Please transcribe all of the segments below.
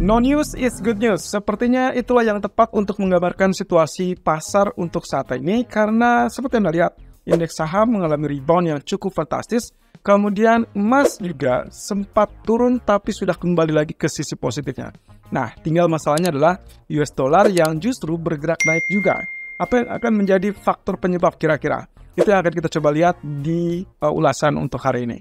No news is good news. Sepertinya itulah yang tepat untuk menggambarkan situasi pasar untuk saat ini karena seperti Anda lihat, indeks saham mengalami rebound yang cukup fantastis. Kemudian emas juga sempat turun tapi sudah kembali lagi ke sisi positifnya. Nah, tinggal masalahnya adalah US dollar yang justru bergerak naik juga. Apa yang akan menjadi faktor penyebab kira-kira? Itu yang akan kita coba lihat di ulasan untuk hari ini.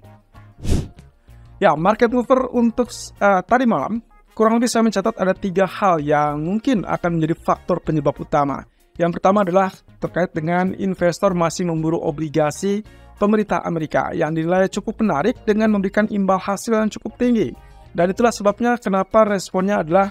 Ya, market mover untuk tadi malam kurang lebih saya mencatat ada 3 hal yang mungkin akan menjadi faktor penyebab utama. Yang pertama adalah terkait dengan investor masih memburu obligasi pemerintah Amerika yang dinilai cukup menarik dengan memberikan imbal hasil yang cukup tinggi. Dan itulah sebabnya kenapa responnya adalah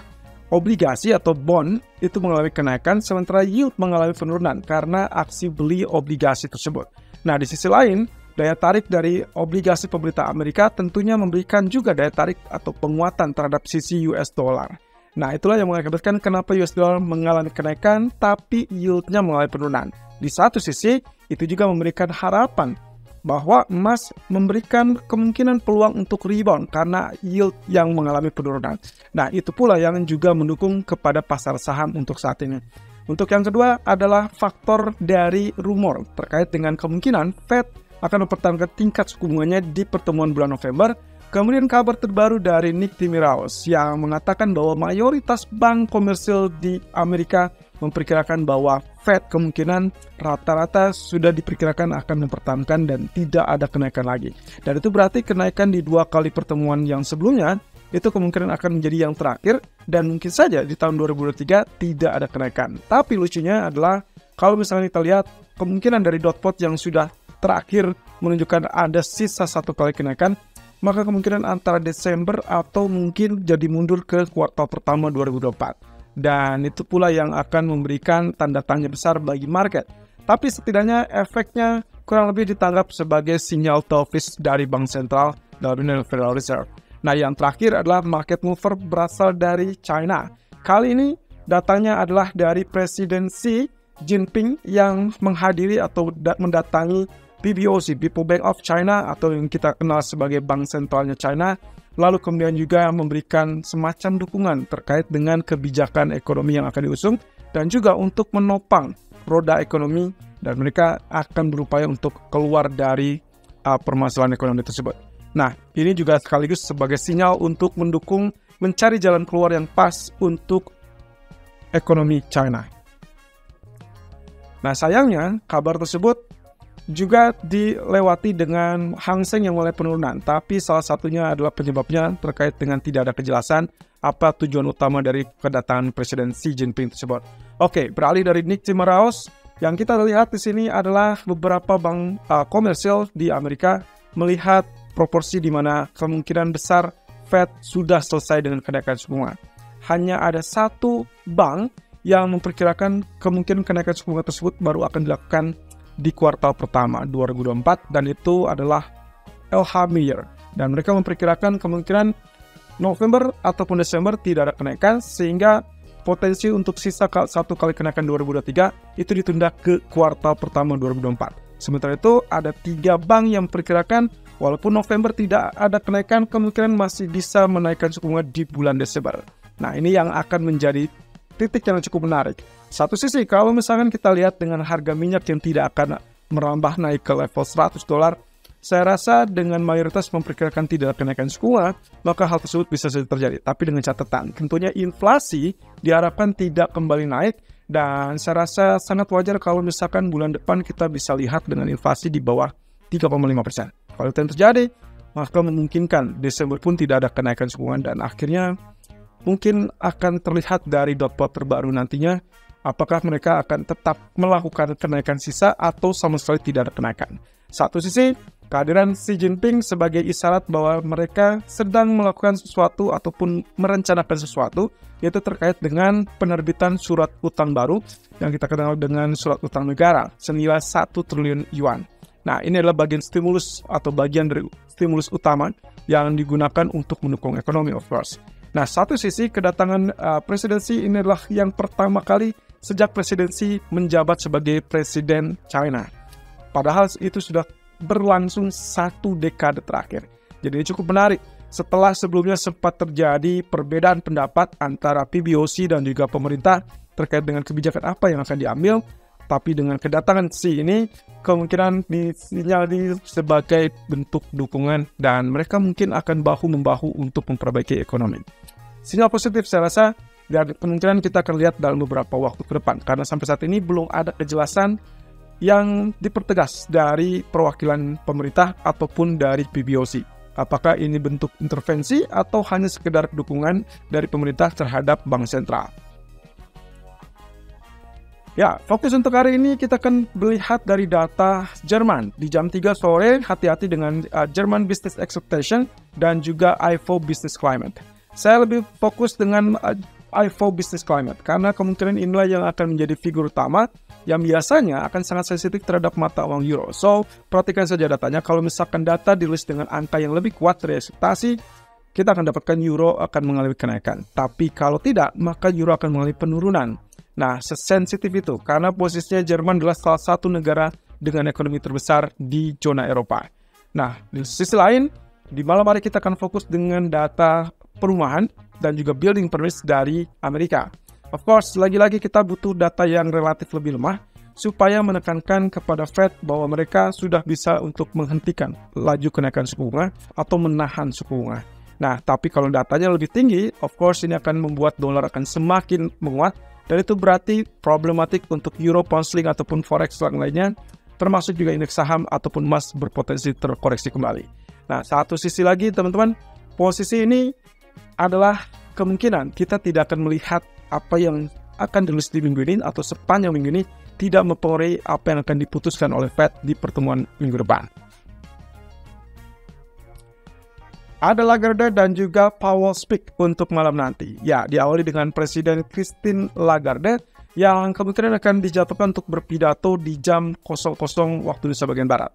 obligasi atau bond itu mengalami kenaikan sementara yield mengalami penurunan karena aksi beli obligasi tersebut. Nah, di sisi lain, daya tarik dari obligasi pemerintah Amerika tentunya memberikan juga daya tarik atau penguatan terhadap sisi US dollar. Nah, itulah yang mengakibatkan kenapa US dollar mengalami kenaikan tapi yieldnya mengalami penurunan. Di satu sisi, itu juga memberikan harapan bahwa emas memberikan kemungkinan peluang untuk rebound karena yield yang mengalami penurunan. Nah, itu pula yang juga mendukung kepada pasar saham untuk saat ini. Untuk yang kedua adalah faktor dari rumor terkait dengan kemungkinan Fed akan mempertahankan tingkat suku bunganya di pertemuan bulan November. Kemudian kabar terbaru dari Nick Timiraos yang mengatakan bahwa mayoritas bank komersil di Amerika memperkirakan bahwa Fed kemungkinan rata-rata sudah diperkirakan akan mempertahankan dan tidak ada kenaikan lagi. Dan itu berarti kenaikan di 2 kali pertemuan yang sebelumnya itu kemungkinan akan menjadi yang terakhir dan mungkin saja di tahun 2023 tidak ada kenaikan. Tapi lucunya adalah kalau misalnya kita lihat kemungkinan dari dot plot yang sudah terakhir menunjukkan ada sisa 1 kali kenaikan, maka kemungkinan antara Desember atau mungkin jadi mundur ke kuartal pertama 2024. Dan itu pula yang akan memberikan tanda tanya besar bagi market. Tapi setidaknya efeknya kurang lebih ditanggap sebagai sinyal dovish dari Bank Sentral dalam ini Federal Reserve. Nah, yang terakhir adalah market mover berasal dari China. Kali ini datanya adalah dari Presiden Xi Jinping yang menghadiri atau mendatangi PBOC, People Bank of China, atau yang kita kenal sebagai Bank Sentralnya China, lalu kemudian juga memberikan semacam dukungan terkait dengan kebijakan ekonomi yang akan diusung, dan juga untuk menopang roda ekonomi, dan mereka akan berupaya untuk keluar dari permasalahan ekonomi tersebut. Nah, ini juga sekaligus sebagai sinyal untuk mendukung mencari jalan keluar yang pas untuk ekonomi China. Nah, sayangnya kabar tersebut juga dilewati dengan Hang Seng yang mulai penurunan, tapi salah satunya adalah penyebabnya terkait dengan tidak ada kejelasan apa tujuan utama dari kedatangan Presiden Xi Jinping tersebut. Oke, beralih dari Nick Timiraos, yang kita lihat di sini adalah beberapa bank komersial di Amerika melihat proporsi di mana kemungkinan besar Fed sudah selesai dengan kenaikan suku bunga. Hanya ada 1 bank yang memperkirakan kemungkinan kenaikan suku bunga tersebut baru akan dilakukan di kuartal pertama 2024, dan itu adalah LH Meyer. Dan mereka memperkirakan kemungkinan November ataupun Desember tidak ada kenaikan, sehingga potensi untuk sisa 1 kali kenaikan 2023 itu ditunda ke kuartal pertama 2024. Sementara itu ada 3 bank yang memperkirakan walaupun November tidak ada kenaikan, kemungkinan masih bisa menaikkan suku bunga di bulan Desember. Nah, ini yang akan menjadi titik yang cukup menarik. Satu sisi, kalau misalkan kita lihat dengan harga minyak yang tidak akan merambah naik ke level $100, saya rasa dengan mayoritas memperkirakan tidak ada kenaikan suku bunga, maka hal tersebut bisa saja terjadi. Tapi dengan catatan, tentunya inflasi diharapkan tidak kembali naik, dan saya rasa sangat wajar kalau misalkan bulan depan kita bisa lihat dengan inflasi di bawah 3,5%. Kalau itu yang terjadi, maka memungkinkan Desember pun tidak ada kenaikan suku bunga, dan akhirnya mungkin akan terlihat dari dot plot terbaru nantinya apakah mereka akan tetap melakukan kenaikan sisa atau sama sekali tidak ada kenaikan. Satu sisi, kehadiran Xi Jinping sebagai isyarat bahwa mereka sedang melakukan sesuatu ataupun merencanakan sesuatu, yaitu terkait dengan penerbitan surat utang baru yang kita kenal dengan surat utang negara senilai 1 triliun yuan. Nah, ini adalah bagian stimulus atau bagian dari stimulus utama yang digunakan untuk mendukung ekonomi, of course. Nah, satu sisi kedatangan presidensi ini adalah yang pertama kali sejak presidensi menjabat sebagai presiden China. Padahal itu sudah berlangsung 1 dekade terakhir. Jadi ini cukup menarik setelah sebelumnya sempat terjadi perbedaan pendapat antara PBOC dan juga pemerintah terkait dengan kebijakan apa yang akan diambil. Tapi dengan kedatangan Xi ini, kemungkinan disinyali sebagai bentuk dukungan dan mereka mungkin akan bahu-membahu untuk memperbaiki ekonomi. Sinyal positif saya rasa, dan kemungkinan kita akan lihat dalam beberapa waktu ke depan. Karena sampai saat ini belum ada kejelasan yang dipertegas dari perwakilan pemerintah ataupun dari PBOC. Apakah ini bentuk intervensi atau hanya sekedar dukungan dari pemerintah terhadap bank sentral. Ya, fokus untuk hari ini kita akan melihat dari data Jerman. Di jam 3 sore, hati-hati dengan German Business Expectation dan juga ifo Business Climate. Saya lebih fokus dengan ifo Business Climate, karena kemungkinan inilah yang akan menjadi figur utama yang biasanya akan sangat sensitif terhadap mata uang euro. So, perhatikan saja datanya. Kalau misalkan data dirilis dengan angka yang lebih kuat dari ekspektasi, kita akan dapatkan euro akan mengalami kenaikan. Tapi kalau tidak, maka euro akan mengalami penurunan. Nah, sesensitif itu karena posisinya Jerman adalah salah satu negara dengan ekonomi terbesar di zona Eropa. Nah, di sisi lain, di malam hari kita akan fokus dengan data perumahan dan juga building permits dari Amerika. Of course, lagi-lagi kita butuh data yang relatif lebih lemah supaya menekankan kepada Fed bahwa mereka sudah bisa untuk menghentikan laju kenaikan suku bunga atau menahan suku bunga. Nah, tapi kalau datanya lebih tinggi, of course ini akan membuat dolar akan semakin menguat. Dan itu berarti problematik untuk euro, pound sterling, ataupun forex yang lainnya, termasuk juga indeks saham ataupun emas berpotensi terkoreksi kembali. Nah, satu sisi lagi teman-teman, posisi ini adalah kemungkinan kita tidak akan melihat apa yang akan dirilis di minggu ini atau sepanjang minggu ini tidak mempengaruhi apa yang akan diputuskan oleh Fed di pertemuan minggu depan. Ada Lagarde dan juga Powell speak untuk malam nanti. Ya, diawali dengan Presiden Christine Lagarde yang kemungkinan akan dijadwalkan untuk berpidato di jam 00 waktu Indonesia bagian Barat.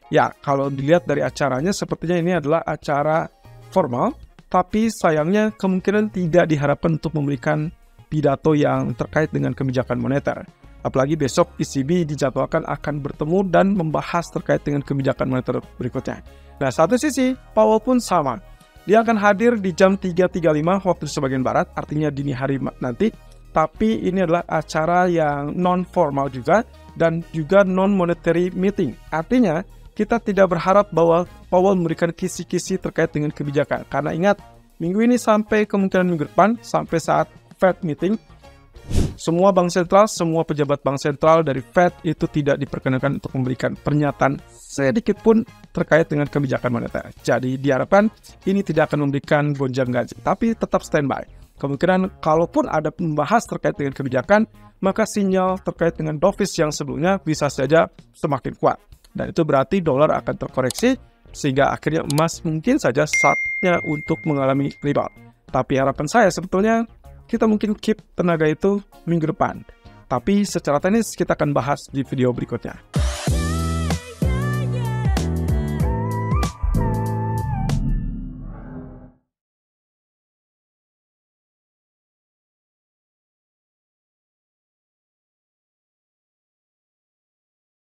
Ya, kalau dilihat dari acaranya sepertinya ini adalah acara formal, tapi sayangnya kemungkinan tidak diharapkan untuk memberikan pidato yang terkait dengan kebijakan moneter. Apalagi besok ECB dijadwalkan akan bertemu dan membahas terkait dengan kebijakan moneter berikutnya. Nah, satu sisi, Powell pun sama. Dia akan hadir di jam 3.35 waktu sebagian barat, artinya dini hari nanti. Tapi ini adalah acara yang non-formal juga, dan juga non-monetary meeting. Artinya, kita tidak berharap bahwa Powell memberikan kisi-kisi terkait dengan kebijakan. Karena ingat, minggu ini sampai kemungkinan minggu depan, sampai saat Fed meeting, semua bank sentral, semua pejabat bank sentral dari Fed itu tidak diperkenankan untuk memberikan pernyataan sedikit pun terkait dengan kebijakan moneter. Jadi diharapkan ini tidak akan memberikan gonjang ganjing, tapi tetap standby. Kemungkinan kalaupun ada pembahas terkait dengan kebijakan, maka sinyal terkait dengan dovish yang sebelumnya bisa saja semakin kuat. Dan itu berarti dolar akan terkoreksi, sehingga akhirnya emas mungkin saja saatnya untuk mengalami rebound. Tapi harapan saya sebetulnya kita mungkin keep tenaga itu minggu depan. Tapi secara teknis kita akan bahas di video berikutnya.